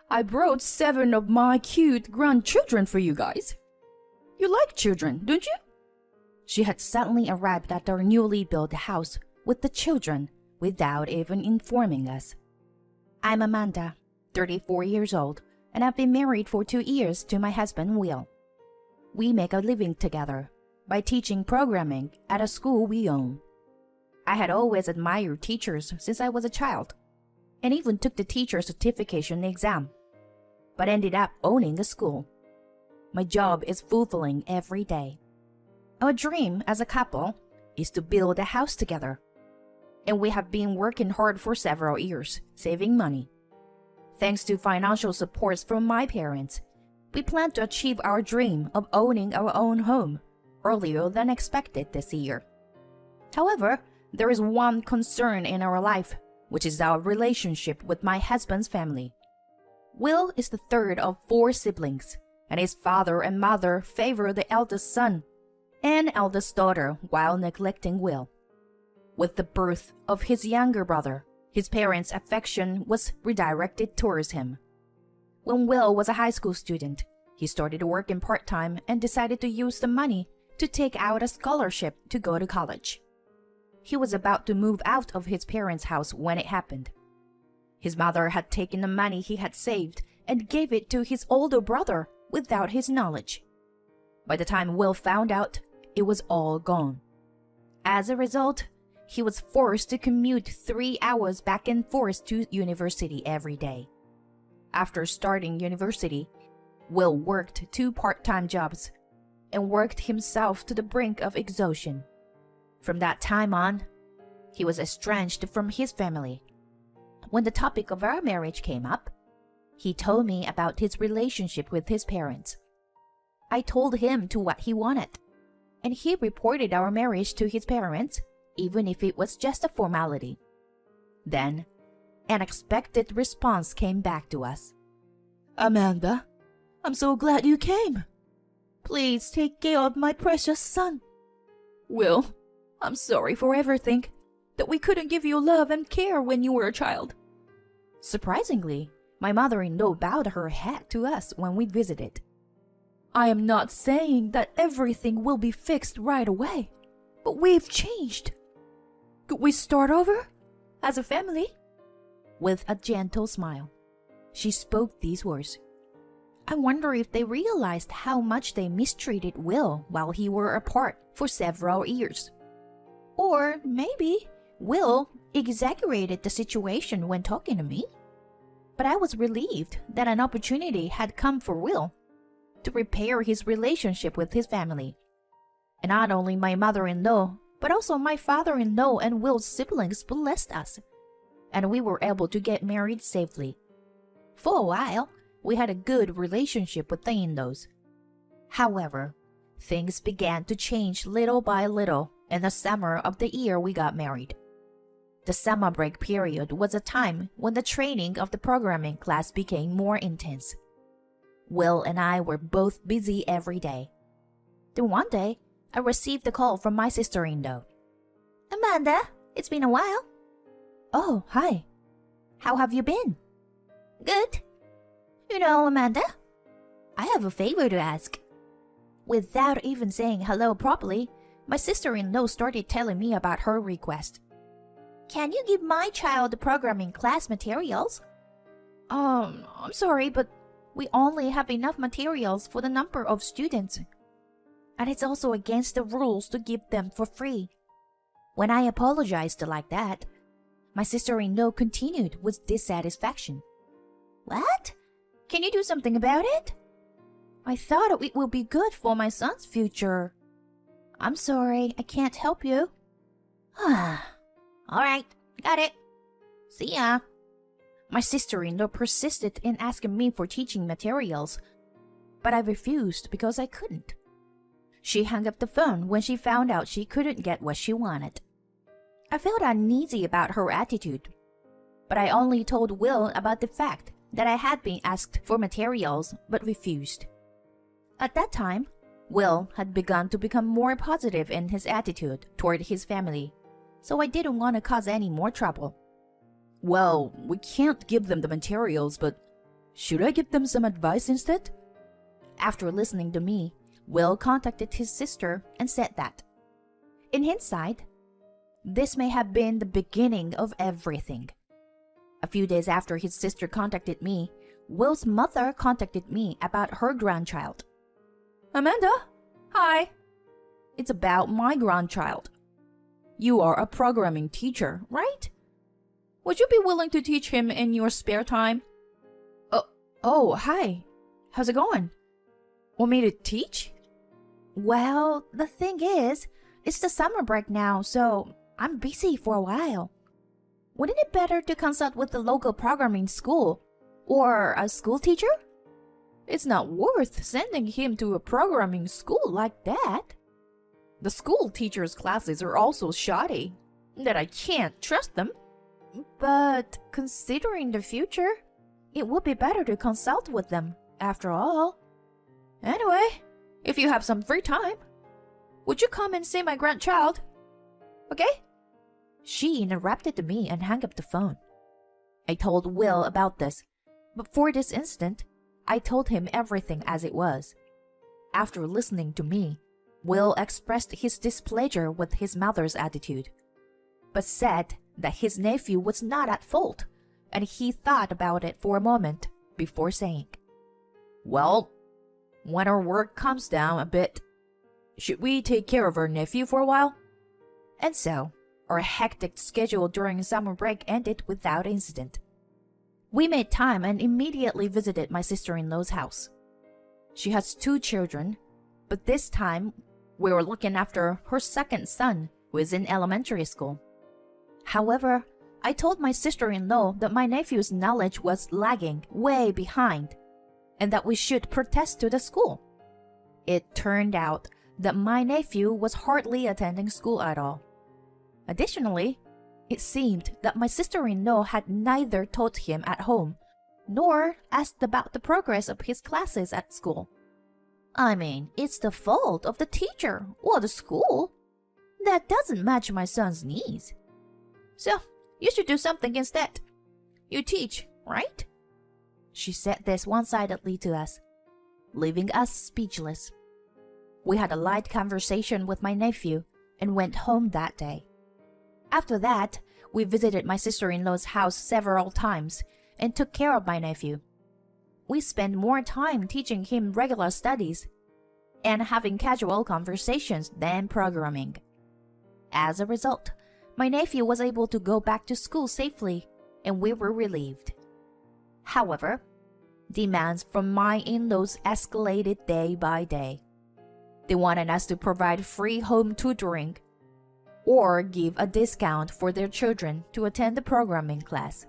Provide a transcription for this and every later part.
I brought 7 of my cute grandchildren for you guys. You like children, don't you? She had suddenly arrived at our newly built house with the children without even informing us. I'm Amanda, 34 years old, and I've been married for 2 years to my husband, Will. We make a living together by teaching programming at a school we own. I had always admired teachers since I was a child, and even took the teacher certification exam, but ended up owning a school. My job is fulfilling every day. Our dream as a couple is to build a house together, and we have been working hard for several years, saving money. Thanks to financial supports from my parents, we plan to achieve our dream of owning our own home earlier than expected this year. However, there is one concern in our life, which is our relationship with my husband's family. Will is the third of 4 siblings, and his father and mother favor the eldest son and eldest daughter while neglecting Will. With the birth of his younger brother, his parents' affection was redirected towards him. When Will was a high school student, he started working part-time and decided to use the money to take out a scholarship to go to college. He was about to move out of his parents' house when it happened. His mother had taken the money he had saved and gave it to his older brother without his knowledge. By the time Will found out, it was all gone. As a result, he was forced to commute 3 hours back and forth to university every day. After starting university, Will worked 2 part-time jobs and worked himself to the brink of exhaustion. From that time on, he was estranged from his family. When the topic of our marriage came up, he told me about his relationship with his parents. I told him to what he wanted, and he reported our marriage to his parents, even if it was just a formality. Then, an unexpected response came back to us. Amanda, I'm so glad you came. Please take care of my precious son. Will, I'm sorry for everything, that we couldn't give you love and care when you were a child. Surprisingly, my mother-in-law bowed her head to us when we visited. I am not saying that everything will be fixed right away, but we've changed. Could we start over? As a family? With a gentle smile, she spoke these words. I wonder if they realized how much they mistreated Will while he were apart for several years. Or maybe Will exaggerated the situation when talking to me. But I was relieved that an opportunity had come for Will to repair his relationship with his family. And not only my mother-in-law, but also my father-in-law and Will's siblings blessed us, and we were able to get married safely. For a while, we had a good relationship with the in-laws. However, things began to change little by little in the summer of the year we got married. The summer break period was a time when the training of the programming class became more intense. Will and I were both busy every day. Then one day, I received a call from my sister-in-law. Amanda, it's been a while. Oh, hi. How have you been? Good. You know, Amanda, I have a favor to ask. Without even saying hello properly, my sister-in-law started telling me about her request. Can you give my child the programming class materials? I'm sorry, but we only have enough materials for the number of students. And it's also against the rules to give them for free. When I apologized like that, my sister-in-law continued with dissatisfaction. What? Can you do something about it? I thought it will be good for my son's future. I'm sorry, I can't help you. Alright, got it. See ya. My sister-in-law persisted in asking me for teaching materials, but I refused because I couldn't. She hung up the phone when she found out she couldn't get what she wanted. I felt uneasy about her attitude, but I only told Will about the fact that I had been asked for materials but refused. At that time, Will had begun to become more positive in his attitude toward his family, so I didn't want to cause any more trouble. Well, we can't give them the materials, but Should I give them some advice instead? After listening to me, Will contacted his sister and said that, in hindsight, this may have been the beginning of everything. A few days after his sister contacted me, Will's mother contacted me about her grandchild. Amanda? Hi. It's about my grandchild. You are a programming teacher, right? Would you be willing to teach him in your spare time? Oh, hi. How's it going? Want me to teach? Well, the thing is, it's the summer break now, so I'm busy for a while. Wouldn't it be better to consult with the local programming school or a school teacher? It's not worth sending him to a programming school like that. The school teacher's classes are also shoddy, that I can't trust them. But considering the future, it would be better to consult with them, after all. Anyway, if you have some free time, would you come and see my grandchild? Okay? She interrupted me and hung up the phone. I told Will about this, but for this incident, I told him everything as it was. After listening to me, Will expressed his displeasure with his mother's attitude, but said that his nephew was not at fault, and he thought about it for a moment before saying, Well, when our work comes down a bit, should we take care of our nephew for a while? And so, our hectic schedule during summer break ended without incident. We made time and immediately visited my sister-in-law's house. She has 2 children, but this time we were looking after her second son, who is in elementary school. However, I told my sister-in-law that my nephew's knowledge was lagging way behind, and that we should protest to the school. It turned out that my nephew was hardly attending school at all. Additionally, it seemed that my sister-in-law had neither taught him at home, nor asked about the progress of his classes at school. I mean, it's the fault of the teacher or the school. That doesn't match my son's needs. So, you should do something instead. You teach, right? She said this one-sidedly to us, leaving us speechless. We had a light conversation with my nephew and went home that day. After that, we visited my sister-in-law's house several times and took care of my nephew. We spent more time teaching him regular studies and having casual conversations than programming. As a result, my nephew was able to go back to school safely, and we were relieved. However, demands from my in-laws escalated day by day. They wanted us to provide free home tutoring or give a discount for their children to attend the programming class.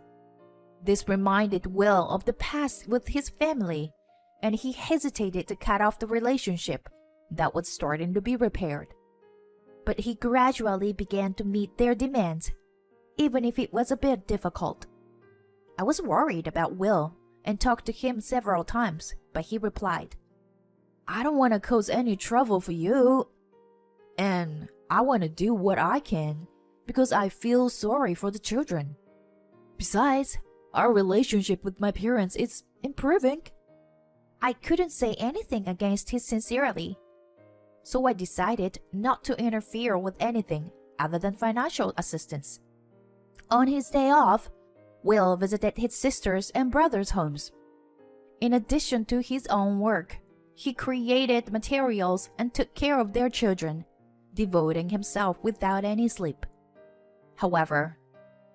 This reminded Will of the past with his family, and he hesitated to cut off the relationship that was starting to be repaired. But he gradually began to meet their demands, even if it was a bit difficult. I was worried about Will and talked to him several times, but he replied, I don't want to cause any trouble for you, and I want to do what I can because I feel sorry for the children. Besides, our relationship with my parents is improving. I couldn't say anything against his sincerity, so I decided not to interfere with anything other than financial assistance. On his day off, Will visited his sisters' and brothers' homes. In addition to his own work, he created materials and took care of their children, devoting himself without any sleep. However,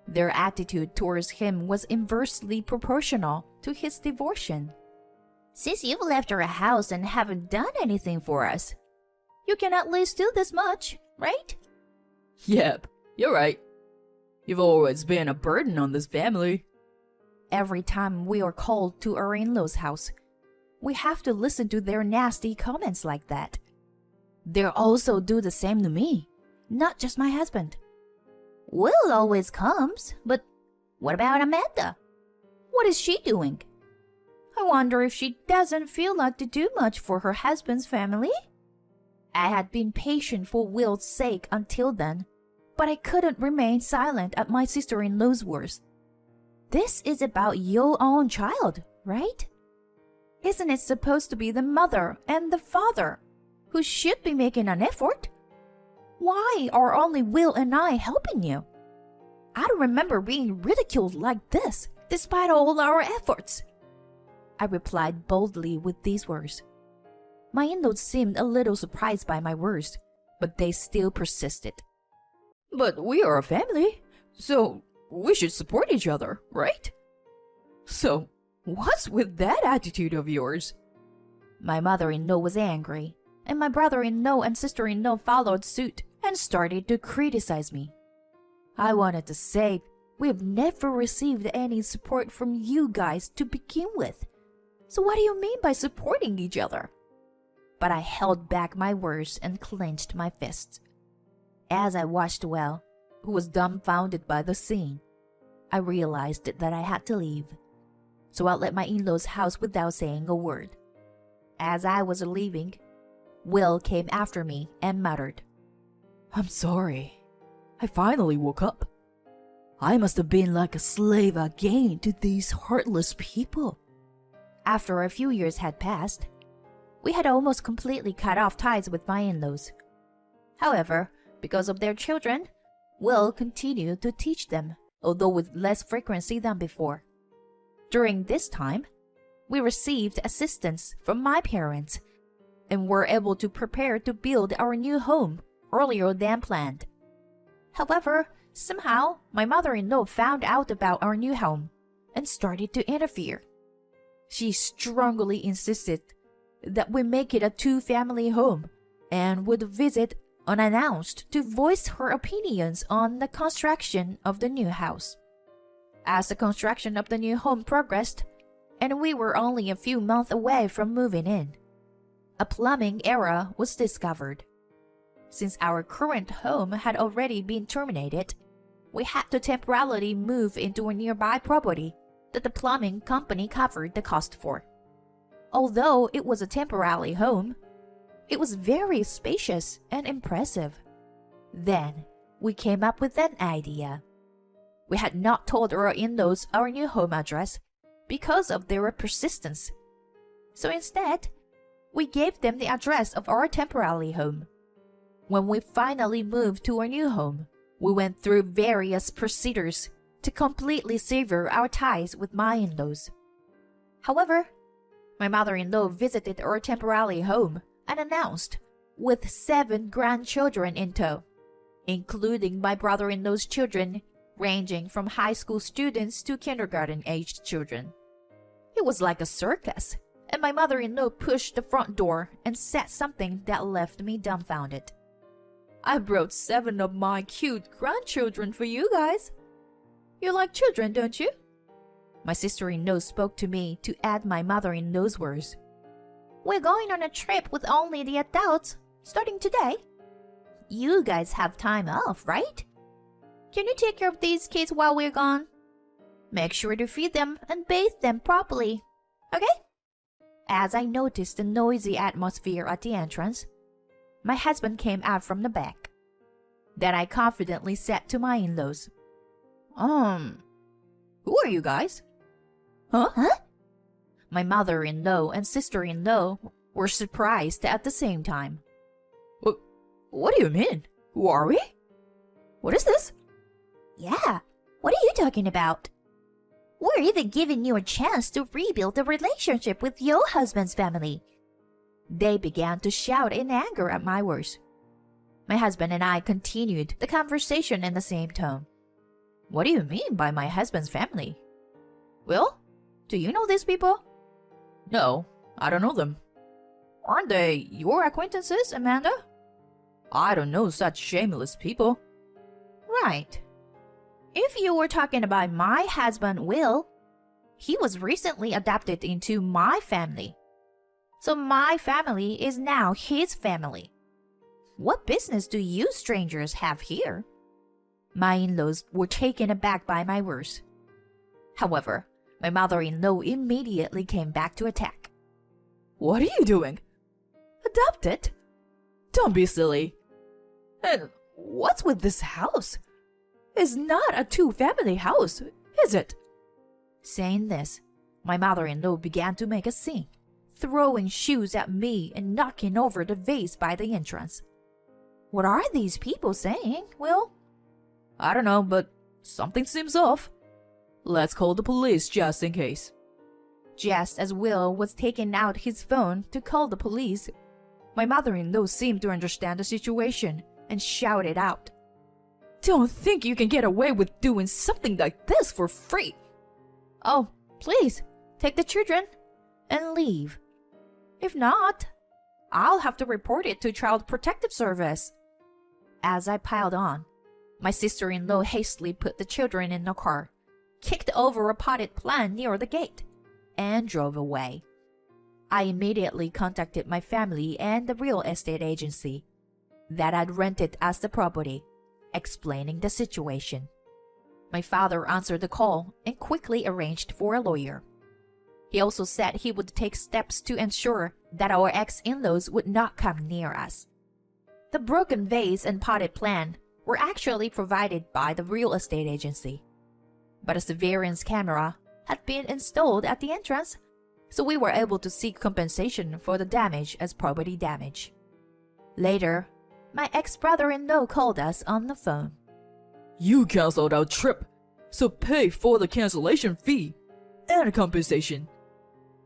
their attitude towards him was inversely proportional to his devotion. Since you've left our house and haven't done anything for us, you can at least do this much, right? Yep, you're right. You've always been a burden on this family. Every time we are called to our in-laws' house, we have to listen to their nasty comments like that. They also do the same to me, not just my husband. Will always comes, but what about Amanda? What is she doing? I wonder if she doesn't feel like to do much for her husband's family? I had been patient for Will's sake until then, but I couldn't remain silent at my sister-in-law's words. This is about your own child, right? Isn't it supposed to be the mother and the father who should be making an effort? Why are only Will and I helping you? I don't remember being ridiculed like this, despite all our efforts. I replied boldly with these words. My in-laws seemed a little surprised by my words, but they still persisted. But we are a family, so we should support each other, right? So, what's with that attitude of yours? My mother-in-law was angry, and my brother-in-law and sister-in-law followed suit and started to criticize me. I wanted to say, we've never received any support from you guys to begin with. So what do you mean by supporting each other? But I held back my words and clenched my fists. As I watched Will, who was dumbfounded by the scene, I realized that I had to leave. So I left my in-laws' house without saying a word. As I was leaving, Will came after me and muttered, I'm sorry. I finally woke up. I must have been like a slave again to these heartless people. After a few years had passed, we had almost completely cut off ties with my in-laws. However, because of their children, Will continued to teach them, although with less frequency than before. During this time, we received assistance from my parents and were able to prepare to build our new home earlier than planned. However, somehow my mother-in-law found out about our new home and started to interfere. She strongly insisted that we make it a two-family home and would visit unannounced to voice her opinions on the construction of the new house. As the construction of the new home progressed, and we were only a few months away from moving in, a plumbing error was discovered. Since our current home had already been terminated, we had to temporarily move into a nearby property that the plumbing company covered the cost for. Although it was a temporary home, it was very spacious and impressive. Then, we came up with an idea. We had not told our in-laws our new home address because of their persistence. So instead, we gave them the address of our temporary home. When we finally moved to our new home, we went through various procedures to completely sever our ties with my in-laws. However, my mother-in-law visited our temporary home and announced, with 7 grandchildren in tow, including my brother-in-law's children, ranging from high school students to kindergarten-aged children. It was like a circus, and my mother-in-law pushed the front door and said something that left me dumbfounded. I brought 7 of my cute grandchildren for you guys. You like children, don't you? My sister-in-law spoke to me to add my mother-in-law's words. We're going on a trip with only the adults, starting today. You guys have time off, right? Can you take care of these kids while we're gone? Make sure to feed them and bathe them properly, okay? As I noticed the noisy atmosphere at the entrance, my husband came out from the back. Then I confidently said to my in-laws, Who are you guys? Huh? My mother-in-law and sister-in-law were surprised at the same time. What do you mean? Who are we? What is this? Yeah, what are you talking about? We're even giving you a chance to rebuild the relationship with your husband's family. They began to shout in anger at my words. My husband and I continued the conversation in the same tone. What do you mean by my husband's family? Will, do you know these people? No, I don't know them. Aren't they your acquaintances, Amanda? I don't know such shameless people. Right. If you were talking about my husband, Will, he was recently adopted into my family. So my family is now his family. What business do you strangers have here? My in-laws were taken aback by my words. However, my mother-in-law immediately came back to attack. What are you doing? Adopted? Don't be silly. And what's with this house? It's not a two-family house, is it? Saying this, My mother-in-law began to make a scene, throwing shoes at me and knocking over the vase by the entrance. What are these people saying, Will? I don't know, but something seems off. Let's call the police just in case. Just as Will was taking out his phone to call the police, my mother-in-law seemed to understand the situation and shouted out, Don't think you can get away with doing something like this for free. "Oh, please, take the children and leave. If not, I'll have to report it to Child Protective Service." As I piled on, my sister-in-law hastily put the children in the car, kicked over a potted plant near the gate, and drove away. I immediately contacted my family and the real estate agency that I'd rented as the property, explaining the situation. My father answered the call and quickly arranged for a lawyer. He also said he would take steps to ensure that our ex-in-laws would not come near us. The broken vase and potted plant were actually provided by the real estate agency, but a surveillance camera had been installed at the entrance, so we were able to seek compensation for the damage as property damage. Later, my ex-brother-in-law called us on the phone. You canceled our trip, so pay for the cancellation fee and compensation.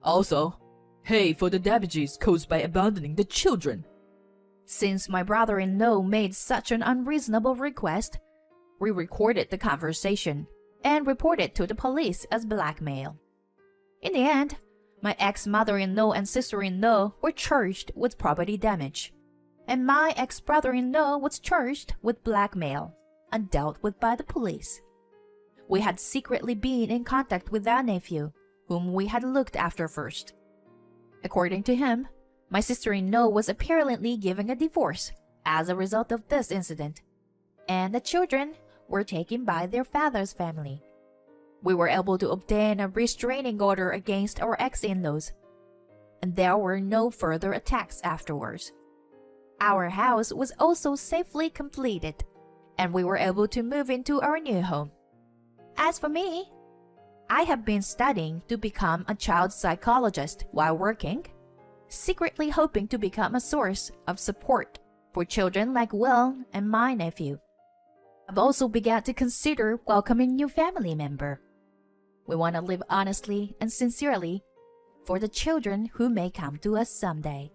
Also, pay for the damages caused by abandoning the children. Since my brother-in-law made such an unreasonable request, we recorded the conversation and reported to the police as blackmail. In the end, my ex-mother-in-law and sister-in-law were charged with property damage, and my ex-brother-in-law was charged with blackmail and dealt with by the police. We had secretly been in contact with our nephew, whom we had looked after first. According to him, my sister-in-law was apparently giving a divorce as a result of this incident, and the children were taken by their father's family. We were able to obtain a restraining order against our ex-in-laws, and there were no further attacks afterwards. Our house was also safely completed, and we were able to move into our new home. As for me, I have been studying to become a child psychologist while working, secretly hoping to become a source of support for children like Will and my nephew. I've also begun to consider welcoming new family member. We want to live honestly and sincerely for the children who may come to us someday.